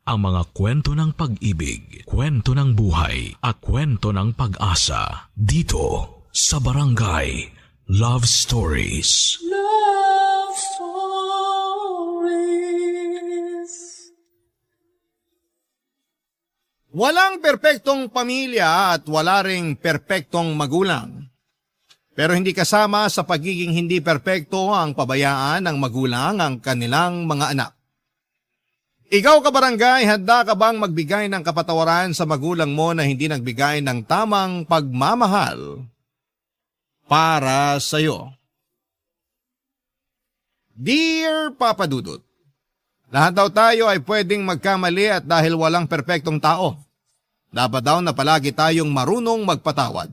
ang mga kwento ng pag-ibig, kwento ng buhay, at kwento ng pag-asa dito sa Barangay Love Stories. Love Stories. Walang perpektong pamilya at wala ring perpektong magulang. Pero hindi kasama sa pagiging hindi perpekto ang pabayaan ng magulang ang kanilang mga anak. Ikaw kabarangay, handa ka bang magbigay ng kapatawaran sa magulang mo na hindi nagbigay ng tamang pagmamahal para sa iyo? Dear Papa Dudut, lahat daw tayo ay pwedeng magkamali at dahil walang perpektong tao, dapat daw na palagi tayong marunong magpatawad.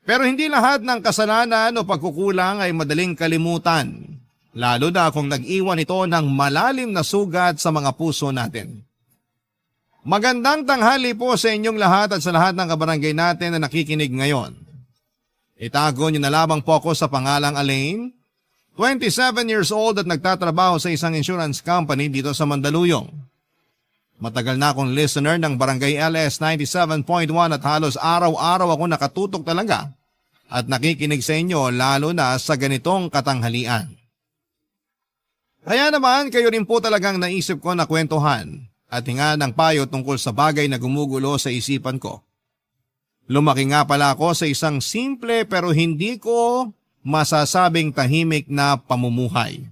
Pero hindi lahat ng kasalanan o pagkukulang ay madaling kalimutan. Lalo na kung nag-iwan ito ng malalim na sugat sa mga puso natin. Magandang tanghali po sa inyong lahat at sa lahat ng kabarangay natin na nakikinig ngayon. Itago niyo na lamang po ako sa pangalang Elaine, 27 years old at nagtatrabaho sa isang insurance company dito sa Mandaluyong. Matagal na akong listener ng Barangay LS 97.1 at halos araw-araw ako nakatutok talaga at nakikinig sa inyo lalo na sa ganitong katanghalian. Kaya naman kayo rin po talagang naisip ko na kwentuhan at hinga ng payo tungkol sa bagay na gumugulo sa isipan ko. Lumaki nga pala ako sa isang simple pero hindi ko masasabing tahimik na pamumuhay.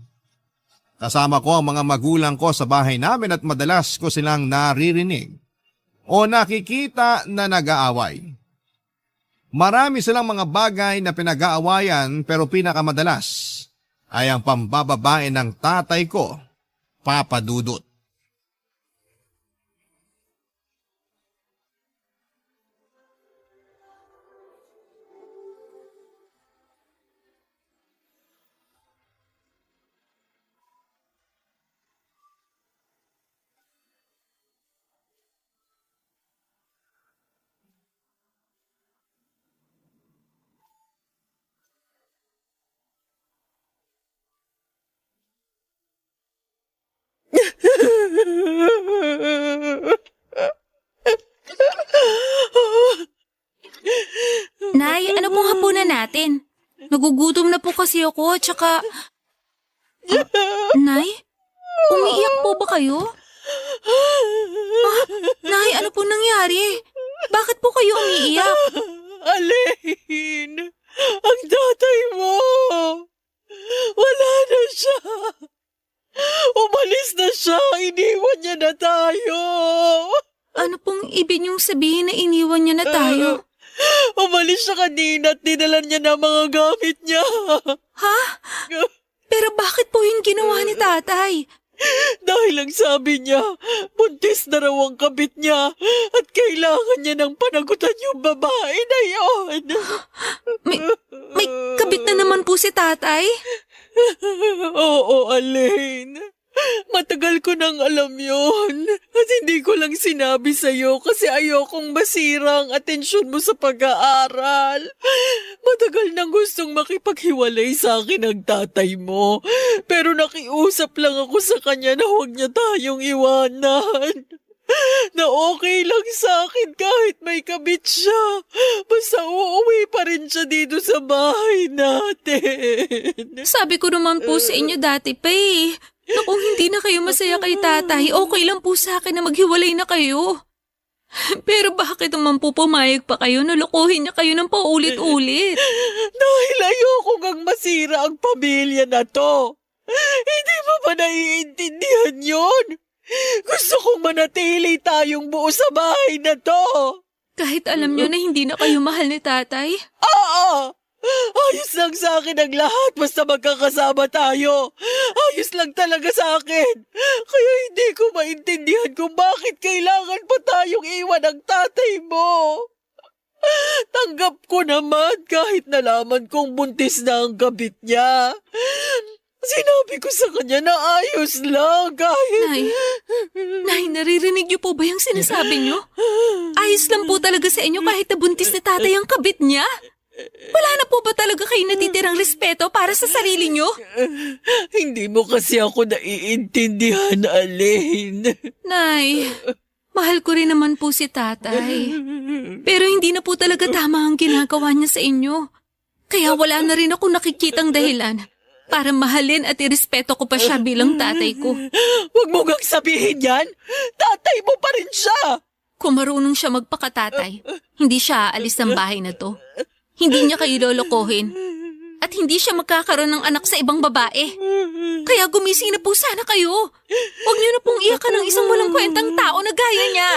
Kasama ko ang mga magulang ko sa bahay namin at madalas ko silang naririnig o nakikita na nag-aaway. Marami silang mga bagay na pinag-aawayan pero pinakamadalas ay ang pambababae ng tatay ko, Papa Dudut. Nay, ano pong hapunan natin? Nagugutom na po kasi ako, tsaka... Nay? Umiiyak po ba kayo? Nay, ano pong nangyari? Bakit po kayo umiiyak? Elaine, ang tatay mo. Wala na siya. Umalis na siya. Iniwan niya na tayo. Ano pong ibig niyong sabihin na iniwan niya na tayo? Umalis siya kanina at dinala niya na mga gamit niya. Ha? Pero bakit po yung ginawa ni tatay? Dahil lang sabi niya, buntis na raw ang kabit niya at kailangan niya ng panagutan yung babae na yon. May kabit na naman po si tatay? Oo, Elaine. Matagal ko nang alam yon at hindi ko lang sinabi sa'yo kasi ayokong masira ang atensyon mo sa pag-aaral. Matagal nang gustong makipaghiwalay sa akin ang tatay mo pero nakiusap lang ako sa kanya na huwag niya tayong iwanan. Na okay lang sa akin kahit may kabit siya. Basta uuwi pa rin siya dito sa bahay natin. Sabi ko naman po sa inyo dati pa eh. Na kung hindi na kayo masaya kay tatay, okay lang po sa akin na maghiwalay na kayo. Pero bakit naman po pumayag pa kayo na lokohin niya kayo ng paulit-ulit? Dahil ayoko kang masira ang pamilya na to. Hindi mo ba naiintindihan yun? Gusto kong manatili tayong buo sa bahay na to. Kahit alam niyo na hindi na kayo mahal ni tatay? Oo! Ayos lang sa akin ang lahat basta magkakasama tayo. Ayos lang talaga sa akin. Kaya hindi ko maintindihan kung bakit kailangan pa tayong iwan ang tatay mo. Tanggap ko naman kahit nalaman kong buntis na ang kabit niya. Sinabi ko sa kanya na ayos lang kahit... Nay, naririnig niyo po ba yung sinasabi niyo? Ayos lang po talaga sa inyo kahit nabuntis ni tatay ang kabit niya? Wala na po ba talaga kayo natitirang respeto para sa sarili nyo? Hindi mo kasi ako naiintindihan, Alin. Nay, mahal ko rin naman po si tatay. Pero hindi na po talaga tama ang ginagawa niya sa inyo. Kaya wala na rin ako nakikitang dahilan para mahalin at irespeto ko pa siya bilang tatay ko. Huwag mo gang sabihin yan. Tatay mo pa rin siya. Kung marunong siya magpakatatay, hindi siya aalis ng bahay na to. Hindi niya kayo lolokohin. At hindi siya magkakaroon ng anak sa ibang babae. Kaya gumising na po sana kayo. Huwag niyo na pong iyakan ng isang walang kwentang tao na gaya niya.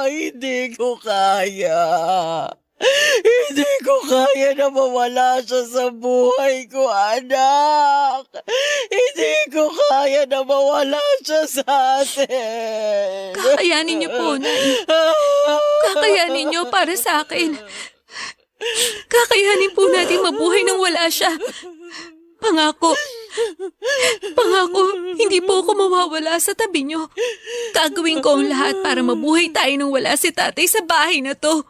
Hindi ko kaya. Hindi ko kaya na mawala siya sa buhay ko, anak. Hindi ko kaya na mawala siya sa atin. Kakayanin niyo po, Nay. Kakayanin niyo para sa akin. Kakayanin po natin mabuhay nang wala siya. Pangako, hindi po ako mawawala sa tabi niyo. Gagawin ko ang lahat para mabuhay tayo nang wala si tatay sa bahay na to.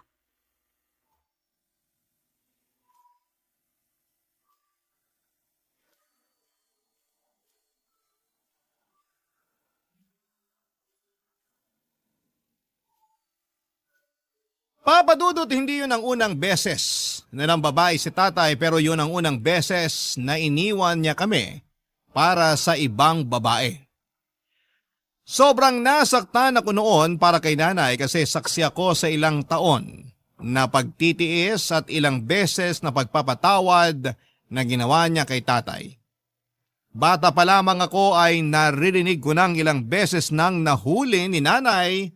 Papa Dudut, hindi yun ang unang beses na ng babae si tatay, pero yun ang unang beses na iniwan niya kami para sa ibang babae. Sobrang nasaktan ako noon para kay nanay kasi saksi ako sa ilang taon na pagtitiis at ilang beses na pagpapatawad na ginawa niya kay tatay. Bata pa lamang ako ay naririnig ko ng ilang beses nang nahuli ni nanay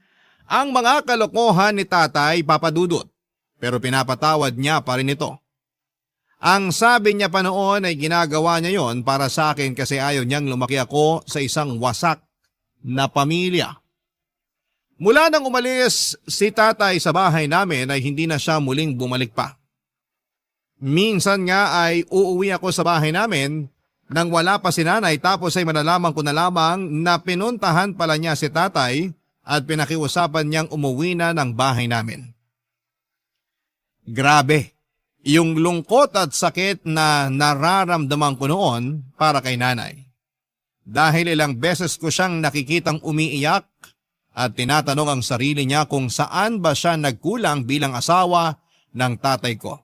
ang mga kalokohan ni tatay, Papa Dudut, pero pinapatawad niya pa rin ito. Ang sabi niya pa noon ay ginagawa niya yon para sa akin kasi ayaw niyang lumaki ako sa isang wasak na pamilya. Mula nang umalis si tatay sa bahay namin ay hindi na siya muling bumalik pa. Minsan nga ay uuwi ako sa bahay namin nang wala pa si nanay tapos ay malalaman ko na lamang na pinuntahan pala niya si tatay at pinakiusapan niyang umuwi na ng bahay namin. Grabe, yung lungkot at sakit na nararamdaman ko noon para kay nanay. Dahil ilang beses ko siyang nakikitang umiiyak at tinatanong ang sarili niya kung saan ba siya nagkulang bilang asawa ng tatay ko.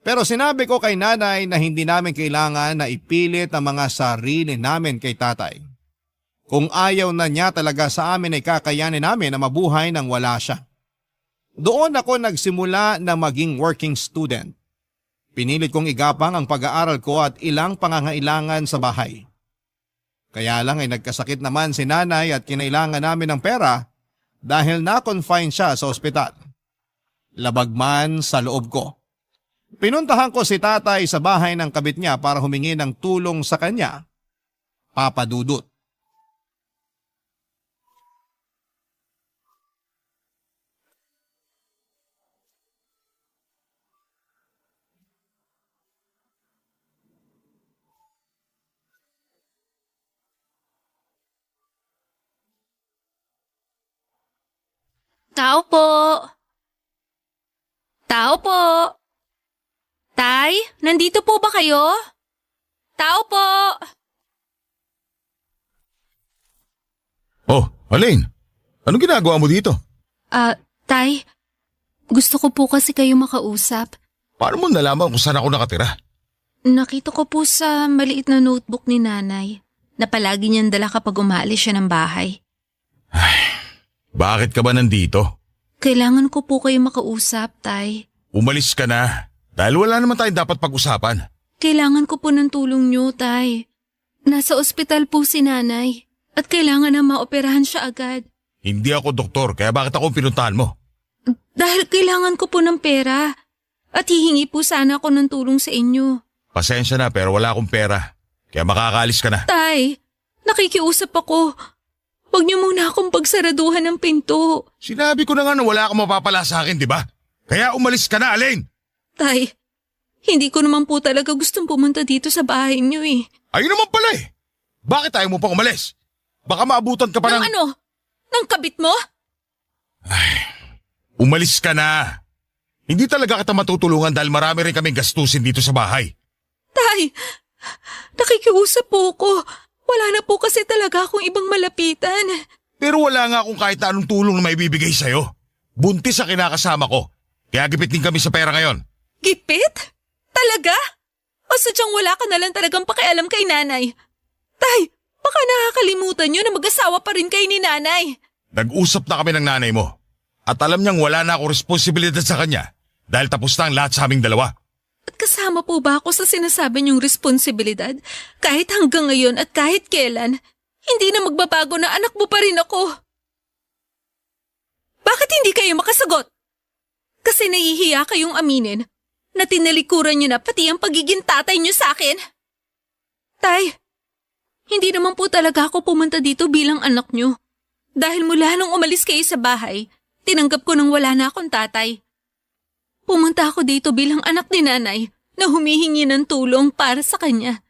Pero sinabi ko kay nanay na hindi namin kailangan na ipilit ang mga sarili namin kay tatay. Kung ayaw na niya talaga sa amin ay kakayanin namin na mabuhay nang wala siya. Doon ako nagsimula na maging working student. Pinilit kong igapang ang pag-aaral ko at ilang pangangailangan sa bahay. Kaya lang ay nagkasakit naman si nanay at kinailangan namin ng pera dahil na-confine siya sa ospital. Labag man sa loob ko. Pinuntahan ko si tatay sa bahay ng kabit niya para humingi ng tulong sa kanya, Papa Dudut. Tao po! Tao po! Tay, nandito po ba kayo? Tao po! Oh, Alin, anong ginagawa mo dito? Tay, gusto ko po kasi kayo makausap. Paano mo nalaman kung saan ako nakatira? Nakita ko po sa maliit na notebook ni nanay na palagi niyang dala kapag umaalis siya ng bahay. Bakit ka ba nandito? Kailangan ko po kayo makausap, Tay. Umalis ka na, dahil wala naman tayong dapat pag-usapan. Kailangan ko po ng tulong niyo, Tay. Nasa ospital po si nanay at kailangan na maoperahan siya agad. Hindi ako doktor, kaya bakit ako pinuntahan mo? Dahil kailangan ko po ng pera at hihingi po sana ako ng tulong sa inyo. Pasensya na pero wala akong pera, kaya makakaalis ka na. Tay, nakikiusap ako. Huwag niyo muna akong pagsaraduhan ng pinto. Sinabi ko na nga na wala kang mapapala sa akin, di ba? Kaya umalis ka na, Alin! Tay, hindi ko naman po talaga gustong pumunta dito sa bahay niyo eh. Ayun naman pala eh! Bakit ayaw mo pang umalis? Baka maabutan ka pa ng... Ng kabit mo? Umalis ka na! Hindi talaga kita matutulungan dahil marami rin kaming gastusin dito sa bahay. Tay, nakikiusap po ko. Wala na po kasi talaga akong ibang malapitan. Pero wala nga akong kahit anong tulong na maibibigay sa'yo. Buntis sa kinakasama ko. Kaya gipit din kami sa pera ngayon. Gipit? Talaga? O sadyang wala ka na lang talagang pakialam kay nanay? Tay, baka nakakalimutan nyo na mag-asawa pa rin kayo ni nanay. Nag-usap na kami ng nanay mo. At alam niyang wala na akong responsibilidad sa kanya dahil tapos na ang lahat sa aming dalawa. At kasama po ba ako sa sinasabi niyong responsibilidad? Kahit hanggang ngayon at kahit kailan, hindi na magbabago na anak mo pa rin ako. Bakit hindi kayo makasagot? Kasi nahihiya kayong aminin na tinalikuran niyo na pati ang pagiging tatay niyo sa akin? Tay, hindi naman po talaga ako pumunta dito bilang anak niyo. Dahil mula nung umalis kayo sa bahay, tinanggap ko nang wala na akong tatay. Pumunta ako dito bilang anak ni nanay na humihingi ng tulong para sa kanya.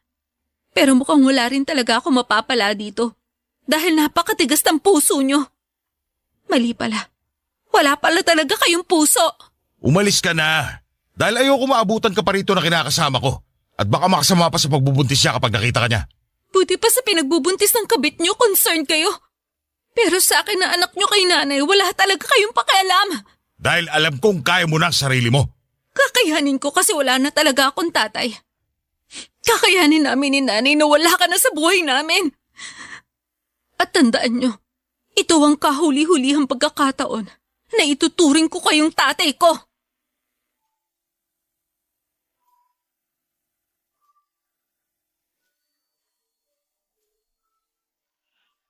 Pero mukhang wala rin talaga ako mapapala dito dahil napakatigas ng puso niyo. Mali pala. Wala pala talaga kayong puso. Umalis ka na. Dahil ayoko maabutan ka pa rito na kinakasama ko. At baka makasama pa sa pagbubuntis niya kapag nakita ka niya. Buti pa sa pinagbubuntis ng kabit niyo, concerned kayo. Pero sa akin na anak niyo kay nanay, wala talaga kayong pakialam. Dahil alam kong kaya mo na ang sarili mo. Kakayanin ko kasi wala na talaga akong tatay. Kakayanin namin ni nanay na wala ka na sa buhay namin. At tandaan niyo, ito ang kahuli-hulihang pagkakataon na ituturing ko kayong tatay ko.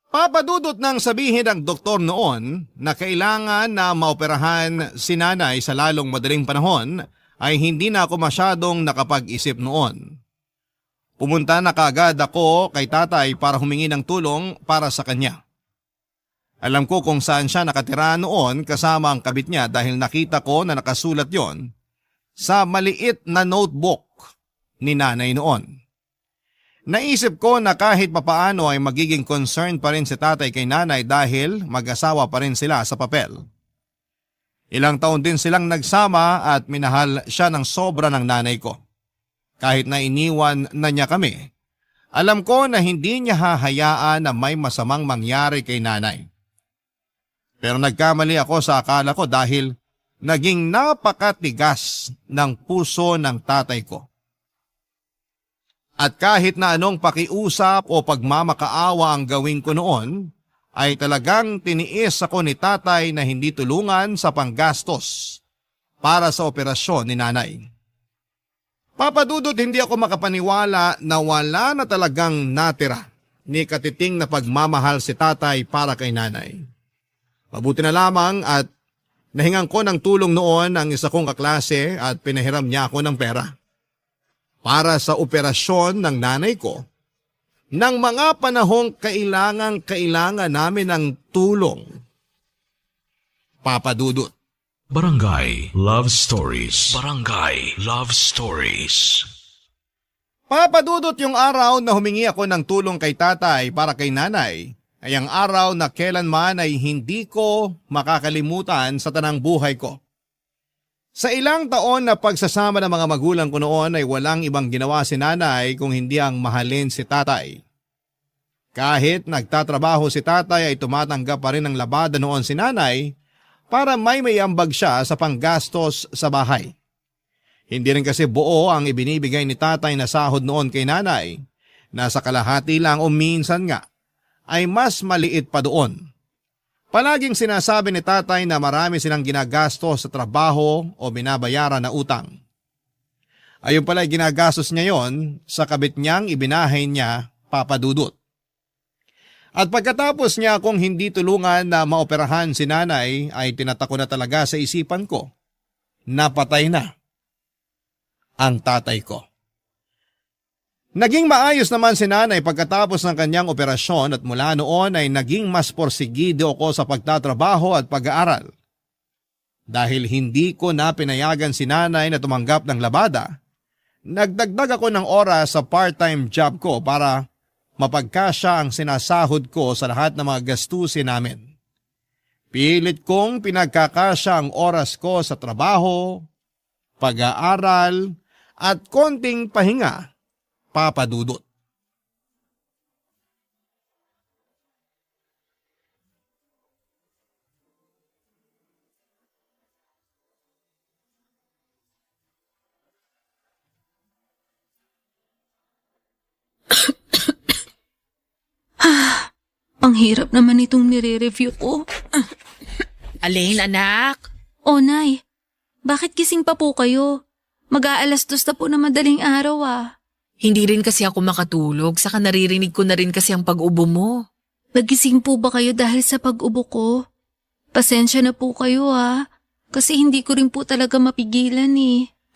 Papadudot nang sabihin ng doktor noon na kailangan na maoperahan si nanay sa lalong madaling panahon ay hindi na ako masyadong nakapag-isip noon. Pumunta na kaagad ako kay tatay para humingi ng tulong para sa kanya. Alam ko kung saan siya nakatira noon kasama ang kabit niya dahil nakita ko na nakasulat yon sa maliit na notebook ni nanay noon. Naisip ko na kahit papaano ay magiging concern pa rin si tatay kay nanay dahil mag-asawa pa rin sila sa papel. Ilang taon din silang nagsama at minahal siya ng sobra ng nanay ko. Kahit na iniwan na niya kami, alam ko na hindi niya hahayaan na may masamang mangyari kay nanay. Pero nagkamali ako sa akala ko dahil naging napakatigas ng puso ng tatay ko. At kahit na anong pakiusap o pagmamakaawa ang gawin ko noon, ay talagang tiniis ako ni tatay na hindi tulungan sa panggastos para sa operasyon ni nanay. Papadudot hindi ako makapaniwala na wala na talagang natira ni katiting na pagmamahal si tatay para kay nanay. Mabuti na lamang at nahingan ko ng tulong noon ang isa kong kaklase at pinahiram niya ako ng pera para sa operasyon ng nanay ko ng mga panahong kailangan namin ng tulong. Papadudot. Barangay Love Stories. Barangay Love Stories. Papadudot yung araw na humingi ako ng tulong kay tatay para kay nanay ay ang araw na kailanman ay hindi ko makakalimutan sa tanang buhay ko. Sa ilang taon na pagsasama ng mga magulang ko noon ay walang ibang ginawa si nanay kung hindi ang mahalin si tatay. Kahit nagtatrabaho si tatay ay tumatanggap pa rin ng labada noon si nanay para may ambag siya sa panggastos sa bahay. Hindi rin kasi buo ang ibinibigay ni tatay na sahod noon kay nanay, nasa kalahati lang o minsan nga ay mas maliit pa doon. Palaging sinasabi ni tatay na marami silang ginagastos sa trabaho o binabayaran na utang. Ayun pala ginagastos niya yon sa kabit niyang ibinahay niya, papadudot. At pagkatapos niya akong hindi tulungan na maoperahan si nanay ay tinatako na talaga sa isipan ko na patay na ang tatay ko. Naging maayos naman si nanay pagkatapos ng kanyang operasyon at mula noon ay naging mas porsigido ako sa pagtatrabaho at pag-aaral. Dahil hindi ko na pinayagan si nanay na tumanggap ng labada, nagdagdag ako ng oras sa part-time job ko para mapagkasya ang sinasahod ko sa lahat ng mga gastusin namin. Pilit kong pinagkakasya ang oras ko sa trabaho pag-aaral, at konting pahinga, Papa Dudut. Ang hirap naman itong nire-review ko. Alin, anak? Oh, Nay. Bakit gising pa po kayo? Mag-aalas 2 na po na madaling araw Hindi rin kasi ako makatulog, saka naririnig ko na rin kasi ang pag-ubo mo. Nagising po ba kayo dahil sa pag-ubo ko? Pasensya na po kayo kasi hindi ko rin po talaga mapigilan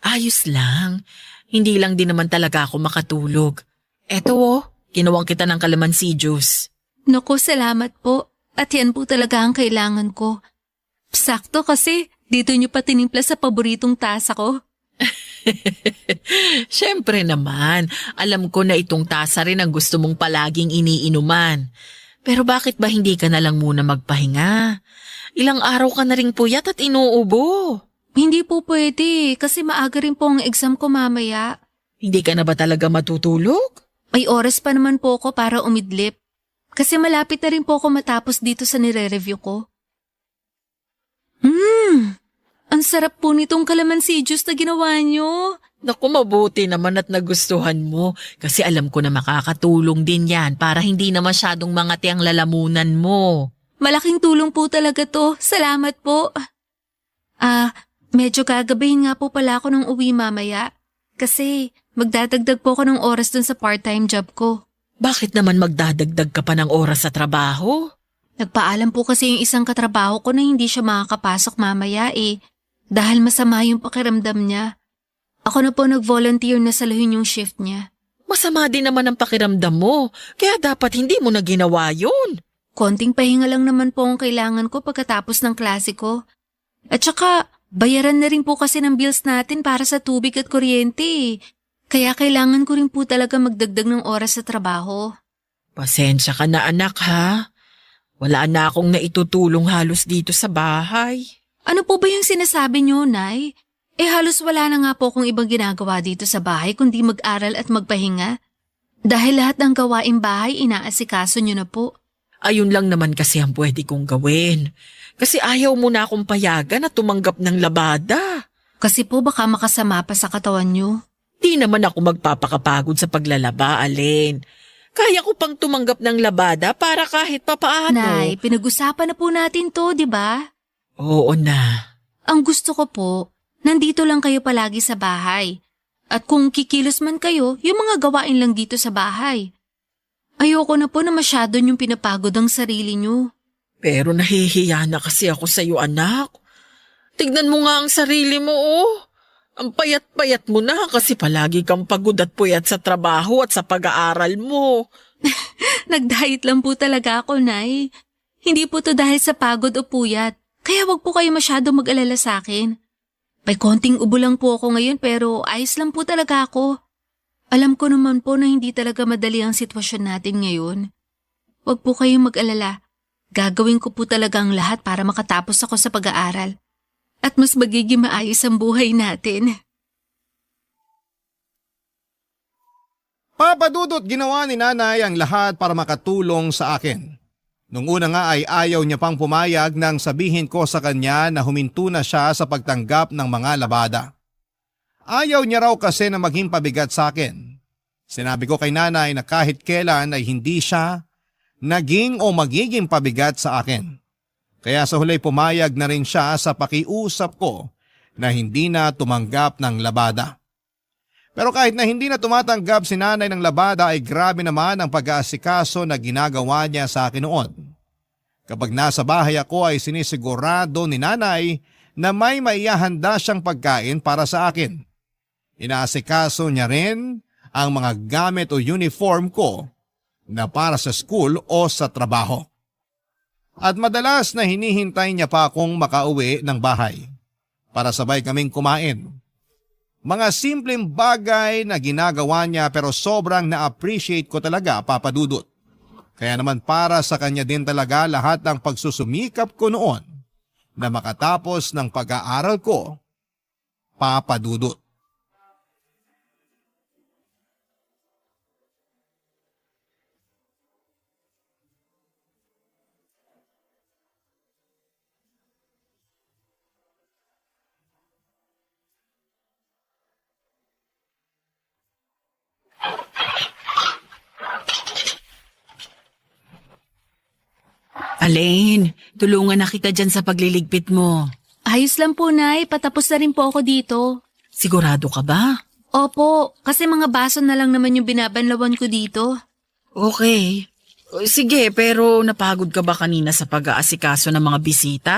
Ayos lang. Hindi lang din naman talaga ako makatulog. Eto ginawang kita ng calamansi juice. Naku, salamat po. At yan po talaga ang kailangan ko. Sakto kasi dito niyo pa tinimpla sa paboritong tasa ko. Siyempre naman, alam ko na itong tasa rin ang gusto mong palaging iniinuman. Pero bakit ba hindi ka na lang muna magpahinga? Ilang araw ka na ring puyat at inuubo. Hindi po pwede kasi maaga rin po ang exam ko mamaya. Hindi ka na ba talaga matutulog? May oras pa naman po ako para umidlip. Kasi malapit na rin po ako matapos dito sa nire-review ko. Ang sarap po nitong calamansi juice na ginawa nyo. Naku, mabuti naman at nagustuhan mo. Kasi alam ko na makakatulong din yan para hindi na masyadong mangati ang lalamunan mo. Malaking tulong po talaga to. Salamat po. Medyo gagabahin nga po pala ako ng uwi mamaya. Kasi magdadagdag po ako ng oras dun sa part-time job ko. Bakit naman magdadagdag ka pa ng oras sa trabaho? Nagpaalam po kasi yung isang katrabaho ko na hindi siya makakapasok mamaya dahil masama yung pakiramdam niya. Ako na po nag-volunteer na saluhin yung shift niya. Masama din naman ang pakiramdam mo, kaya dapat hindi mo na ginawa yun. Konting pahinga lang naman po ang kailangan ko pagkatapos ng klase ko. At saka, bayaran na rin po kasi ng bills natin para sa tubig at kuryente. Kaya kailangan ko rin po talaga magdagdag ng oras sa trabaho. Pasensya ka na anak ha. Wala na akong naitutulong halos dito sa bahay. Ano po ba yung sinasabi niyo, Nay? Halos wala na nga po akong ibang ginagawa dito sa bahay kundi mag-aral at magpahinga. Dahil lahat ng gawaing bahay inaasikaso niyo na po. Ayun lang naman kasi ang pwede kong gawin. Kasi ayaw mo na akong payagan na tumanggap ng labada. Kasi po baka makasama pa sa katawan niyo. Di naman ako magpapakapagod sa paglalaba, Alin. Kaya ko pang tumanggap ng labada para kahit papaano. Nay, pinag-usapan na po natin to, di ba? Oo na. Ang gusto ko po, nandito lang kayo palagi sa bahay. At kung kikilos man kayo, yung mga gawain lang dito sa bahay. Ayoko na po na masyado niyong pinapagod ang sarili niyo. Pero nahihiya na kasi ako sa iyo, anak. Tignan mo nga ang sarili mo, Ang payat-payat mo na kasi palagi kang pagod at puyat sa trabaho at sa pag-aaral mo. Nag-diet lang po talaga ako, Nay. Hindi po to dahil sa pagod o puyat. Kaya wag po kayo masyado mag-alala sa akin. May konting ubo lang po ako ngayon pero ayos lang po talaga ako. Alam ko naman po na hindi talaga madali ang sitwasyon natin ngayon. Wag po kayong mag-alala. Gagawin ko po talaga ang lahat para makatapos ako sa pag-aaral. At mas magiging maayos ang buhay natin. Papa Dudut, ginawa ni Nanay ang lahat para makatulong sa akin. Nung una nga ay ayaw niya pang pumayag nang sabihin ko sa kanya na huminto na siya sa pagtanggap ng mga labada. Ayaw niya raw kasi na maging pabigat sa akin. Sinabi ko kay Nanay na kahit kailan ay hindi siya naging o magiging pabigat sa akin. Kaya sa huli pumayag na rin siya sa pakiusap ko na hindi na tumanggap ng labada. Pero kahit na hindi na tumatanggap si Nanay ng labada ay grabe naman ang pag-aasikaso na ginagawa niya sa akin noon. Kapag nasa bahay ako ay sinisigurado ni Nanay na may maihahanda siyang pagkain para sa akin. Inaasikaso niya rin ang mga gamit o uniform ko na para sa school o sa trabaho. At madalas na hinihintay niya pa akong makauwi ng bahay para sabay kaming kumain. Mga simpleng bagay na ginagawa niya pero sobrang na-appreciate ko talaga, Papa Dudut. Kaya naman para sa kanya din talaga lahat ng pagsusumikap ko noon na makatapos ng pag-aaral ko Papa Dudut. Alain, tulungan na kita dyan sa pagliligpit mo. Ayos lang po, Nay. Patapos na rin po ako dito. Sigurado ka ba? Opo, kasi mga baso na lang naman yung binabanlawan ko dito. Okay. Sige, pero napagod ka ba kanina sa pag-aasikaso ng mga bisita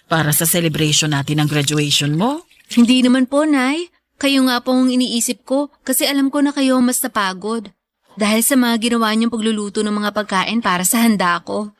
para sa celebration natin ng graduation mo? Hindi naman po, Nay. Kayo nga po ang iniisip ko kasi alam ko na kayo ang mas napagod. Dahil sa mga ginawa niyong pagluluto ng mga pagkain para sa handa ko.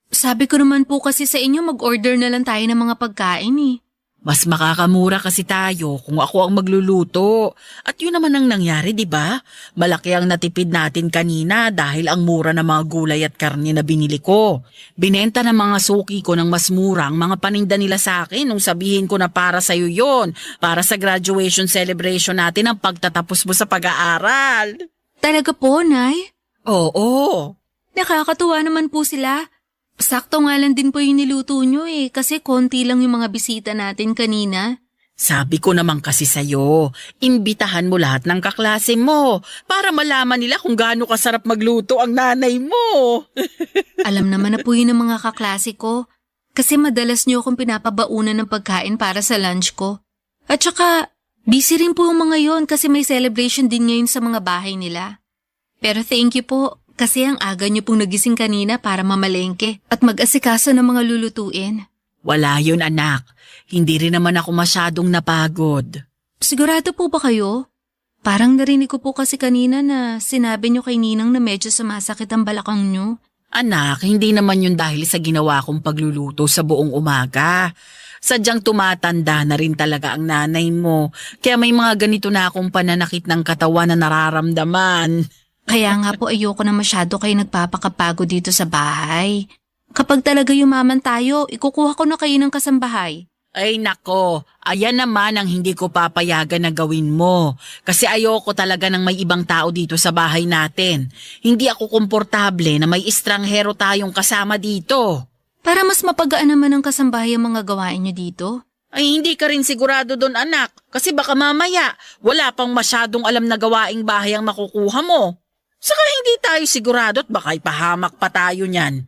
Sabi ko naman po kasi sa inyo mag-order na lang tayo ng mga pagkain eh. Mas makakamura kasi tayo kung ako ang magluluto. At yun naman ang nangyari, di ba? Malaki ang natipid natin kanina dahil ang mura ng mga gulay at karne na binili ko. Binenta ng mga suki ko ng mas mura ang mga paninda nila sa akin nung sabihin ko na para sa'yo yon, para sa graduation celebration natin ang pagtatapos mo sa pag-aaral. Talaga po, Nay? Oo. Nakakatuwa naman po sila. Sakto nga lang din po yung niluto nyo eh, kasi konti lang yung mga bisita natin kanina. Sabi ko naman kasi sa'yo, imbitahan mo lahat ng kaklase mo para malaman nila kung gaano kasarap magluto ang nanay mo. Alam naman na po yun ng mga kaklase ko, kasi madalas nyo akong pinapabaunan ng pagkain para sa lunch ko. At saka, busy rin po yung mga yon kasi may celebration din ngayon sa mga bahay nila. Pero thank you po. Kasi ang aga niyo pong nagising kanina para mamalengke at mag-asikaso ng mga lulutuin. Wala yun anak, hindi rin naman ako masyadong napagod. Sigurado po ba kayo? Parang narinig ko po kasi kanina na sinabi niyo kay Ninang na medyo sumasakit ang balakang niyo. Anak, hindi naman yun dahil sa ginawa kong pagluluto sa buong umaga. Sadyang tumatanda na rin talaga ang nanay mo, kaya may mga ganito na akong pananakit ng katawan na nararamdaman. Kaya nga po ayoko na masyado kayo nagpapakapagod dito sa bahay. Kapag talaga yumaman tayo, ikukuha ko na kayo ng kasambahay. Ay nako, ayan naman ang hindi ko papayagan na gawin mo. Kasi ayoko talaga ng may ibang tao dito sa bahay natin. Hindi ako komportable na may estranghero tayong kasama dito. Para mas mapagaan naman ang kasambahay ang mga gawain niyo dito. Ay hindi ka rin sigurado doon anak. Kasi baka mamaya, wala pang masyadong alam na gawaing bahay ang makukuha mo. Saka hindi tayo sigurado at baka ipahamak pa tayo niyan.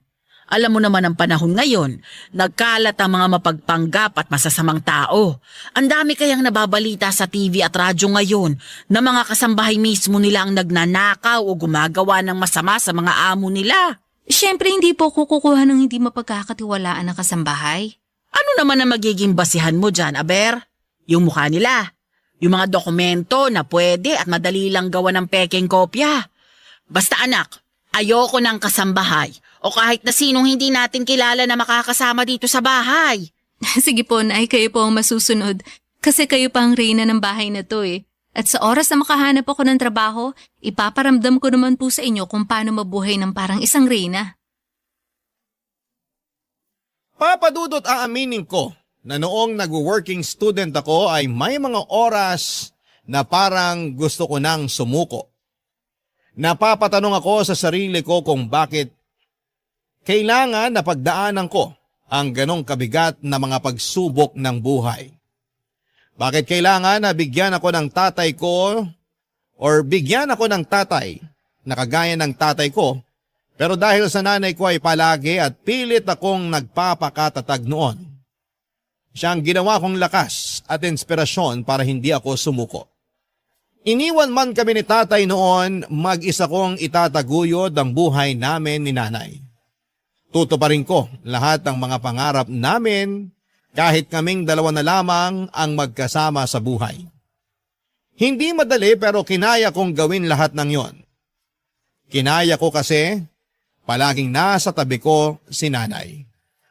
Alam mo naman ang panahon ngayon, nagkalat ang mga mapagpanggap at masasamang tao. Ang dami kayang nababalita sa TV at radyo ngayon na mga kasambahay mismo nila ang nagnanakaw o gumagawa ng masama sa mga amo nila. Siyempre hindi po kukuha ng hindi mapagkakatiwalaan na kasambahay. Ano naman ang magiging basihan mo dyan, Aber? Yung mukha nila. Yung mga dokumento na pwede at madali lang gawa ng pekeng kopya. Basta anak, ayoko ng kasambahay o kahit na sinong hindi natin kilala na makakasama dito sa bahay. Sige po, Nay, kayo po ang masusunod. Kasi kayo pa ang reyna ng bahay na to eh. At sa oras na makahanap ako ng trabaho, ipaparamdam ko naman po sa inyo kung paano mabuhay ng parang isang reyna. Papa Dudut, aaminin ko na noong nag-working student ako ay may mga oras na parang gusto ko nang sumuko. Napapatanong ako sa sarili ko kung bakit kailangan na pagdaanan ko ang ganong kabigat na mga pagsubok ng buhay. Bakit kailangan na bigyan ako ng tatay ko or bigyan ako ng tatay na kagaya ng tatay ko, pero dahil sa nanay ko ay palagi at pilit akong nagpapakatatag noon. Siya ang ginawa kong lakas at inspirasyon para hindi ako sumuko. Iniwan man kami ni tatay noon, mag-isa kong itataguyod ang buhay namin ni nanay. Tutuparin ko lahat ng mga pangarap namin kahit kaming dalawa na lamang ang magkasama sa buhay. Hindi madali pero kinaya kong gawin lahat ng yon. Kinaya ko kasi palaging nasa tabi ko si nanay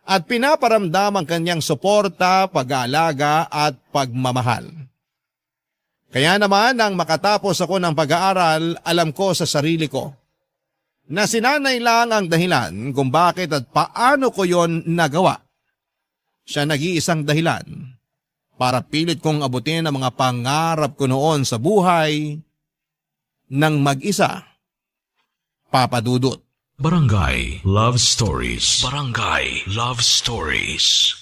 at pinaparamdam ang kanyang suporta, pag-aalaga at pagmamahal. Kaya naman nang makatapos ako ng pag-aaral, alam ko sa sarili ko na si nanay lang ang dahilan kung bakit at paano ko yon nagawa. Siya nag-iisang dahilan para pilit kong abutin ang mga pangarap ko noon sa buhay ng mag-isa. Papa Dudut. Barangay Love Stories. Barangay Love Stories.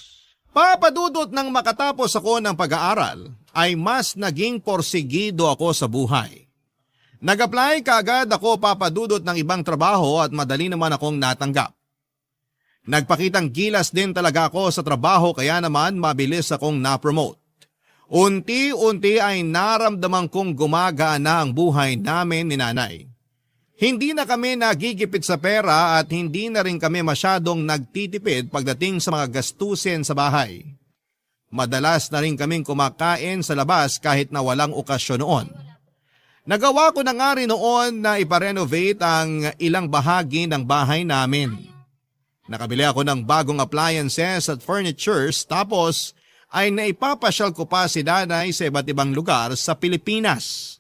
Papa Dudut, nang makatapos ako ng pag-aaral, ay mas naging porsigido ako sa buhay. Nag-apply kaagad ako, Papa Dudut, ng ibang trabaho at madali naman akong natanggap. Nagpakitang gilas din talaga ako sa trabaho kaya naman mabilis akong na-promote. Unti-unti ay naramdaman kong gumagana ang buhay namin ni nanay. Hindi na kami nagigipit sa pera at hindi na rin kami masyadong nagtitipid pagdating sa mga gastusin sa bahay. Madalas na rin kaming kumakain sa labas kahit na walang okasyon noon. Nagawa ko na nga rin noon na iparenovate ang ilang bahagi ng bahay namin. Nakabili ako ng bagong appliances at furnitures tapos ay naipapasyal ko pa si nanay sa iba't ibang lugar sa Pilipinas.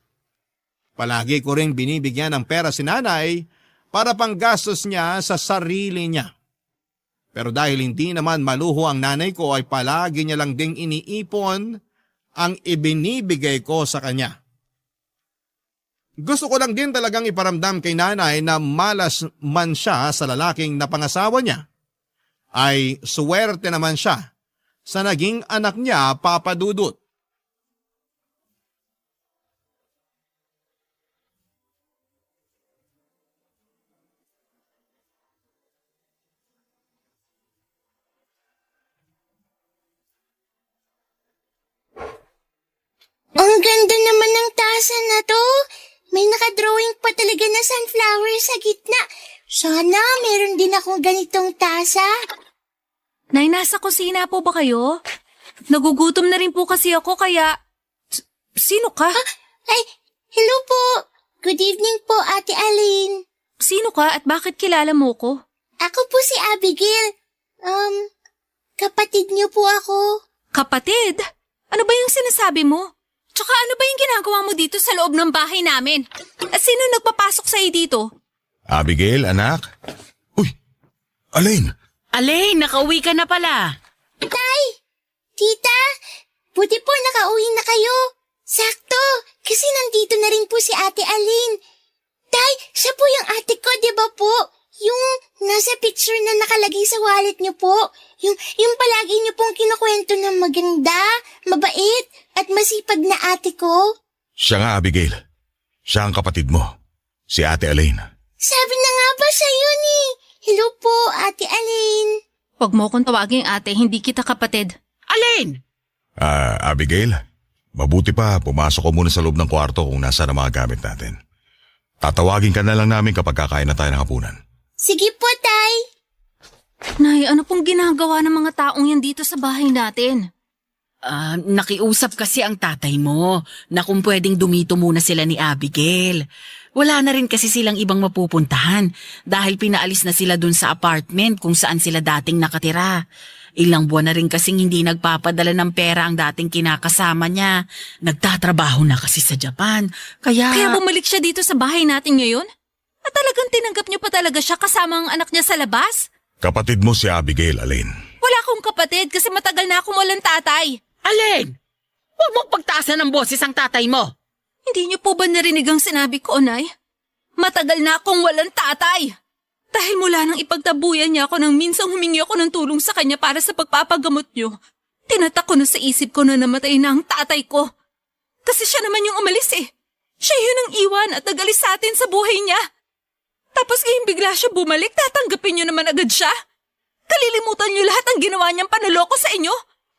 Palagi ko ring binibigyan ng pera si nanay para panggastos niya sa sarili niya. Pero dahil hindi naman maluho ang nanay ko ay palagi niya lang ding iniipon ang ibinibigay ko sa kanya. Gusto ko lang din talagang iparamdam kay nanay na malas man siya sa lalaking napangasawa niya, ay suwerte naman siya sa naging anak niya, Papa Dudut. Ang ganda naman ng tasa na to. May nakadrawing pa talaga na sunflower sa gitna. Sana meron din akong ganitong tasa. Nay, nasa kusina po ba kayo? Nagugutom na rin po kasi ako kaya... Sino ka? Ay, hello po. Good evening po, Ate Aline. Sino ka at bakit kilala mo ko? Ako po si Abigail. Kapatid niyo po ako. Kapatid? Ano ba yung sinasabi mo? Tsaka ano ba yung ginagawa mo dito sa loob ng bahay namin? Sino nagpapasok sa'yo dito? Abigail, anak? Uy, Alain! Alain, nakauwi ka na pala. Tay! Tita! Buti po nakauwi na kayo. Sakto, kasi nandito na rin po si Ate Aline. Tay, siya po yung ate ko, di ba po? Yung nasa picture na nakalagay sa wallet niyo po. Yung palagi niyo pong kinukwento na maganda, mabait, at masipag na ate ko. Siya nga, Abigail. Siya ang kapatid mo, si Ate Alain. Sabi na nga ba siya yun eh. Hello po, Ate Aline. Huwag mo akong tawaging ate, hindi kita kapatid. Alain! Abigail, mabuti pa pumasok ko muna sa loob ng kwarto kung nasaan ang mga gamit natin. Tatawagin ka na lang namin kapag kakain na tayo ng hapunan. Sige po, Tay. Nay, ano pong ginagawa ng mga taong yan dito sa bahay natin? Nakiusap kasi ang tatay mo na kung pwedeng dumito muna sila ni Abigail. Wala na rin kasi silang ibang mapupuntahan dahil pinaalis na sila dun sa apartment kung saan sila dating nakatira. Ilang buwan na rin kasing hindi nagpapadala ng pera ang dating kinakasama niya. Nagtatrabaho na kasi sa Japan. Kaya bumalik siya dito sa bahay natin ngayon? At talagang tinanggap niyo pa talaga siya kasama ang anak niya sa labas? Kapatid mo si Abigail, Alain. Wala akong kapatid kasi matagal na akong walang tatay. Alain! Huwag mong pagtaasan ng boses ang tatay mo. Hindi niyo po ba narinig ang sinabi ko, Nay? Matagal na akong walang tatay. Dahil mula nang ipagtabuyan niya ako nang minsang humingi ako ng tulong sa kanya para sa pagpapagamot niyo, tinatak ko na sa isip ko na namatay na ang tatay ko. Kasi siya naman yung umalis eh. Siya yun ang iwan at nagalis sa atin sa buhay niya. Tapos ngayon bigla siya bumalik, tatanggapin niyo naman agad siya. Kalilimutan niyo lahat ng ginawa niyang panuloko sa inyo.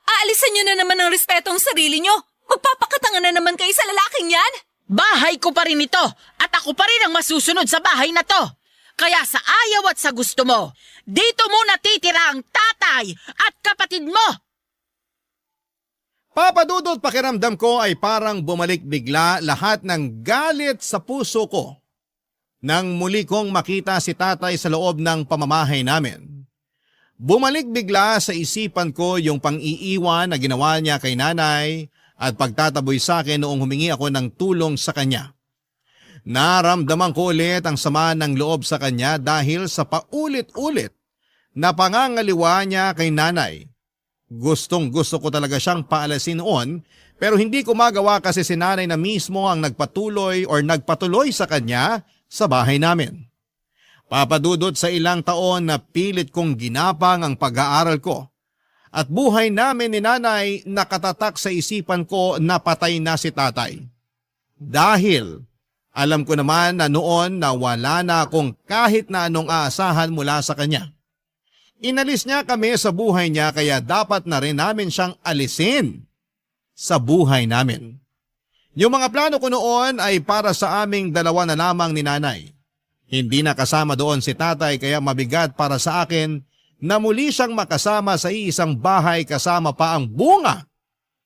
Aalisan niyo na naman ang respeto ang sarili niyo. Magpapakatangan na naman kayo sa lalaking yan. Bahay ko pa rin ito at ako pa rin ang masusunod sa bahay na to. Kaya sa ayaw at sa gusto mo, dito muna titira ang tatay at kapatid mo. Papa Dudut, pakiramdam ko ay parang bumalik bigla lahat ng galit sa puso ko nang muli kong makita si tatay sa loob ng pamamahay namin. Bumalik bigla sa isipan ko yung pang-iiwan na ginawa niya kay nanay at pagtataboy sa akin noong humingi ako ng tulong sa kanya. Naramdaman ko ulit ang sama ng loob sa kanya dahil sa paulit-ulit na pangangaliwa niya kay nanay. Gustong gusto ko talaga siyang paalasin noon pero hindi ko magawa kasi si nanay na mismo ang nagpatuloy sa kanya sa bahay namin. Papadudot sa ilang taon na pilit kong ginapang ang pag-aaral ko. At buhay namin ni nanay nakatatak sa isipan ko na patay na si tatay. Dahil alam ko naman na noon na wala na akong kahit na anong aasahan mula sa kanya. Inalis niya kami sa buhay niya kaya dapat na rin namin siyang alisin sa buhay namin. Yung mga plano ko noon ay para sa aming dalawa na lamang ni nanay. Hindi na kasama doon si tatay kaya mabigat para sa akin na muli siyang makasama sa iisang bahay kasama pa ang bunga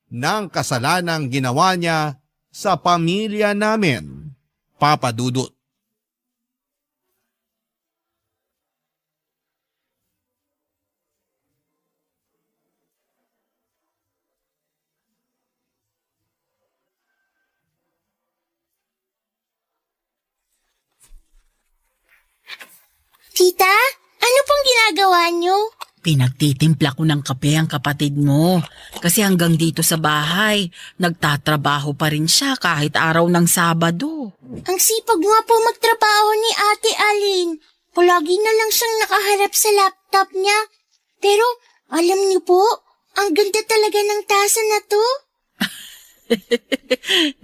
ng kasalanang ginawa niya sa pamilya namin, Papa Dudut. Tita, ano pong ginagawa niyo? Pinagtitimpla ko ng kape ang kapatid mo. Kasi hanggang dito sa bahay, nagtatrabaho pa rin siya kahit araw ng Sabado. Ang sipag nga po magtrabaho ni Ate Alin. Palagi na lang siyang nakaharap sa laptop niya. Pero alam niyo po, ang ganda talaga ng tasa na to.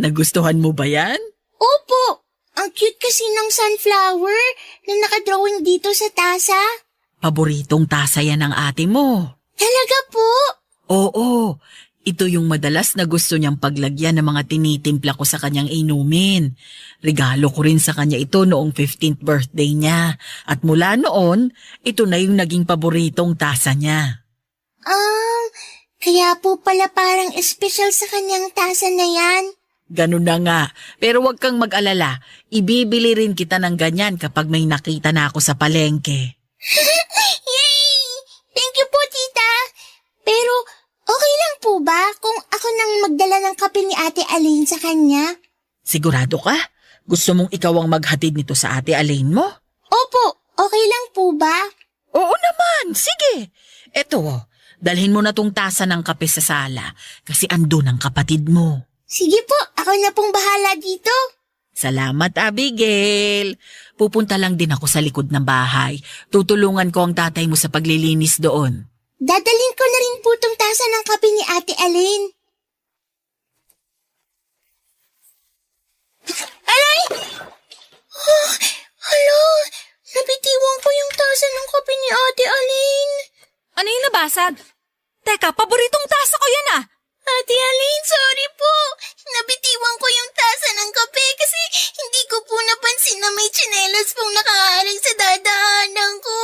Nagustuhan mo ba yan? Opo, ang cute kasi ng sunflower na nakadrawing dito sa tasa. Paboritong tasa yan ng ate mo. Talaga po? Oo, ito yung madalas na gusto niyang paglagyan ng mga tinitimpla ko sa kanyang inumin. Regalo ko rin sa kanya ito noong 15th birthday niya. At mula noon, ito na yung naging paboritong tasa niya. Kaya po pala parang espesyal sa kanyang tasa na yan. Ganun na nga. Pero wag kang mag-alala. Ibibili rin kita ng ganyan kapag may nakita na ako sa palengke. Yay! Thank you po, tita. Pero okay lang po ba kung ako nang magdala ng kape ni Ate Aline sa kanya? Sigurado ka? Gusto mong ikaw ang maghatid nito sa Ate Aline mo? Opo, okay lang po ba? Oo naman, sige. Eto, dalhin mo na tong tasa ng kape sa sala kasi andun ang kapatid mo. Sige po, ako na pong bahala dito. Salamat, Abigail. Pupunta lang din ako sa likod ng bahay. Tutulungan ko ang tatay mo sa paglilinis doon. Dadalhin ko na rin po tong tasa ng kape ni Ate Aline. Aray! Oh, hala, nabitiwan ko yung tasa ng kape ni Ate Aline. Ano yung nabasag? Teka, paboritong tasa ko yan ah! Ate Aline, sorry po. Nabitiwan ko yung tasa ng kape kasi hindi ko po napansin na may tsinelas pong nakaaring sa dadaanan ko.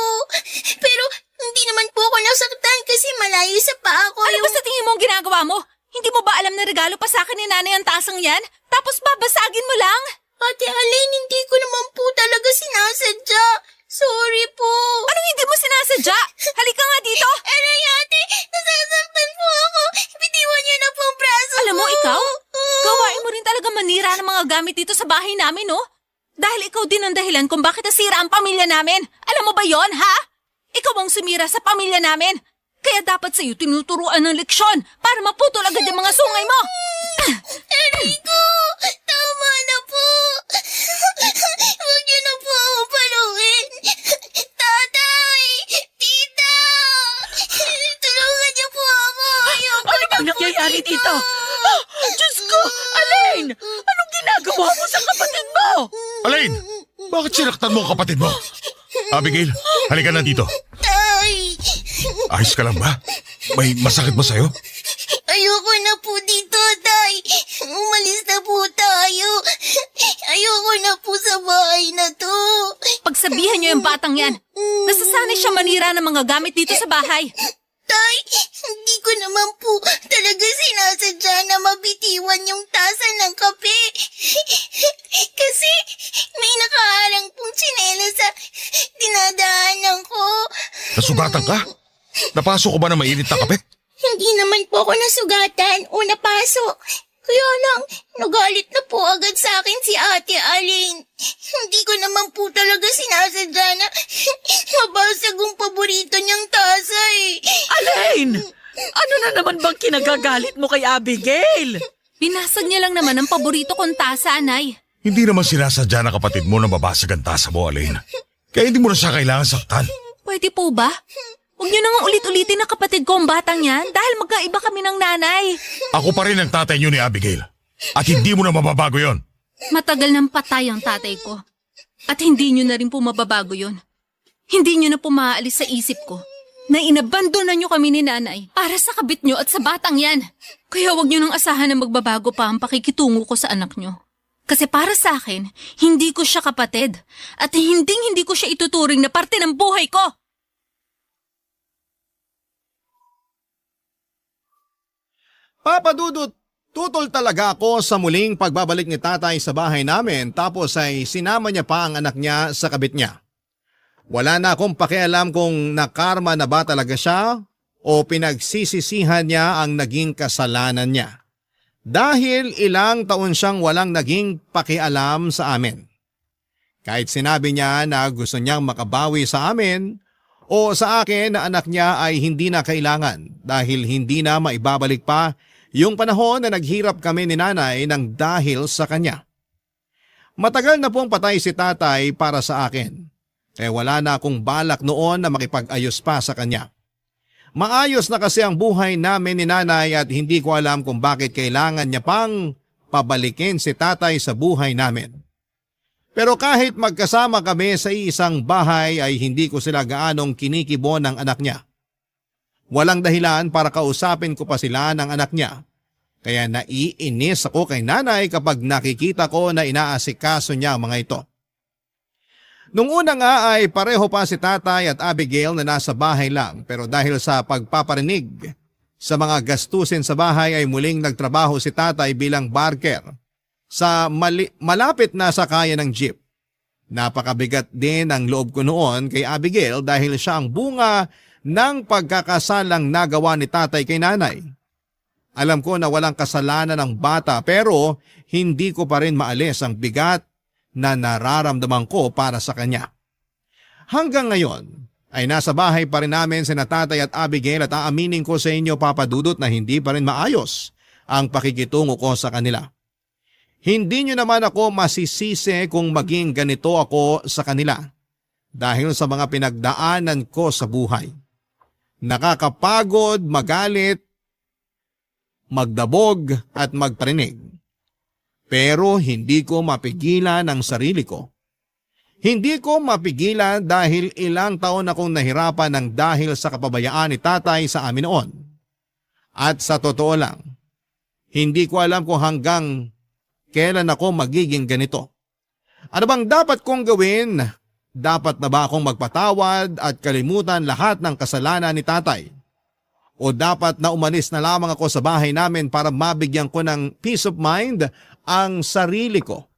Pero hindi naman po ako nasaktan kasi malayo sa paa ko Ano ba sa tingin mo ang ginagawa mo? Hindi mo ba alam na regalo pa sa akin ni nanay ang tasang yan? Tapos babasagin mo lang? Ate Aline, hindi ko naman po talaga sinasadya. Sorry po. Anong hindi mo sinasadya? Halika nga dito! Aray, ate, nasasaktan po ako. Bitiwan niyo na po ang braso ko. Alam mo, ikaw? Gawain mo rin talaga manira ng mga gamit dito sa bahay namin, no? Dahil ikaw din ang dahilan kung bakit nasira ang pamilya namin. Alam mo ba yon, ha? Ikaw ang sumira sa pamilya namin. Kaya dapat sa'yo tinuturuan ng leksyon para maputol agad yung mga sungay mo. Aray ko, tama na po. Huwag niyo na po ako paluin. Tatay, tita, tulungan niyo po ako. Ayoko Ano bang nangyayari dito? Oh, Diyos ko! Alain! Anong ginagawa mo sa kapatid mo? Alain! Bakit sinaktan mo ang kapatid mo? Abigail, halika na dito. Tay! Ayos ka lang ba? May masakit ba sa'yo? Ayoko na po dito, Tay. Umalis na po tayo. Ayoko na po sa bahay na to. Pagsabihan niyo yung batang yan. Nasasanay siya manira ng mga gamit dito sa bahay. Tay, hindi ko naman po talaga sinasadya na mabitiwan yung tasa ng kape. Kasi may nakaharang pong tsinelas sa dinadaanan ko. Nasugatan ka? Napasok ko ba na mainit na kape? Hindi naman po ako nasugatan o napasok. Kaya lang, nagalit na po agad sa akin si Ate Aline. Hindi ko naman po talaga sinasadya na mabasag ang paborito niyang tasa eh. Alain! Ano na naman bang kinagagalit mo kay Abigail? Binasag niya lang naman ang paborito kong tasa, Anay. Hindi naman sinasadya na kapatid mo na mabasag ang tasa mo, Alain. Kaya hindi mo na siya kailangan saktan. Pwede po ba? Huwag niyo nang ulit-ulitin na kapatid ko ang batang yan dahil magkaiba kami ng nanay. Ako pa rin ang tatay niyo ni Abigail. At hindi mo na mababago yon. Matagal nang patay ang tatay ko. At hindi niyo na rin po mababago yon. Hindi niyo na po maaalis sa isip ko na inabandonan niyo kami ni nanay para sa kabit niyo at sa batang yan. Kaya huwag niyo nang asahan na magbabago pa ang pakikitungo ko sa anak niyo. Kasi para sa akin, hindi ko siya kapatid at hindi ko siya ituturing na parte ng buhay ko. Papa Dudut, tutol talaga ako sa muling pagbabalik ni tatay sa bahay namin tapos ay sinama niya pa ang anak niya sa kabit niya. Wala na akong pakialam kung nakarma na ba talaga siya o pinagsisisihan niya ang naging kasalanan niya. Dahil ilang taon siyang walang naging pakialam sa amin. Kahit sinabi niya na gusto niyang makabawi sa amin o sa akin na anak niya ay hindi na kailangan dahil hindi na maibabalik pa yung panahon na naghirap kami ni nanay ng dahil sa kanya. Matagal na pong patay si tatay para sa akin. Wala na akong balak noon na makipag-ayos pa sa kanya. Maayos na kasi ang buhay namin ni nanay at hindi ko alam kung bakit kailangan niya pang pabalikin si tatay sa buhay namin. Pero kahit magkasama kami sa isang bahay ay hindi ko sila gaanong kinikibo ng anak niya. Walang dahilan para kausapin ko pa sila ng anak niya. Kaya naiinis ako kay nanay kapag nakikita ko na inaasikaso niya ang mga ito. Nung una nga ay pareho pa si tatay at Abigail na nasa bahay lang pero dahil sa pagpaparinig sa mga gastusin sa bahay ay muling nagtrabaho si tatay bilang barker sa malapit na sakayan ng jeep. Napakabigat din ang loob ko noon kay Abigail dahil siya ang bunga ng pagkakasalang nagawa ni tatay kay nanay. Alam ko na walang kasalanan ng bata pero hindi ko pa rin maalis ang bigat na nararamdaman ko para sa kanya. Hanggang ngayon ay nasa bahay pa rin namin sina tatay at Abigail at aaminin ko sa inyo Papa Dudut na hindi pa rin maayos ang pakikitungo ko sa kanila. Hindi nyo naman ako masisisi kung maging ganito ako sa kanila dahil sa mga pinagdaanan ko sa buhay. Nakakapagod, magalit, magdabog at magparinig. Pero hindi ko mapigilan ang sarili ko. Hindi ko mapigilan dahil ilang taon akong nahirapan ng dahil sa kapabayaan ni tatay sa amin noon. At sa totoo lang, hindi ko alam kung hanggang kailan ako magiging ganito. Ano bang dapat kong gawin? Dapat na ba akong magpatawad at kalimutan lahat ng kasalanan ni tatay? O dapat na umalis na lamang ako sa bahay namin para mabigyan ko ng peace of mind ang sarili ko?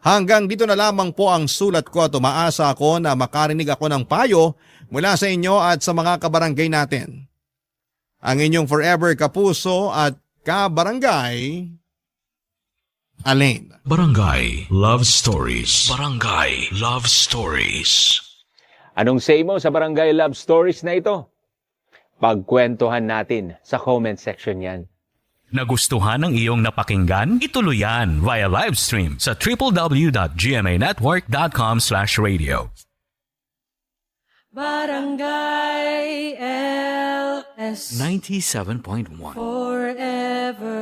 Hanggang dito na lamang po ang sulat ko at umaasa ako na makarinig ako ng payo mula sa inyo at sa mga kabarangay natin. Ang inyong forever kapuso at kabarangay, Alain. Barangay Love Stories. Barangay Love Stories. Anong say mo sa Barangay Love Stories na ito? Pagkwentuhan natin sa comment section yan. Nagustuhan ng iyong napakinggan? Ituloy yan via live stream sa www.gmanetwork.com/radio. Barangay LS 97.1 Forever.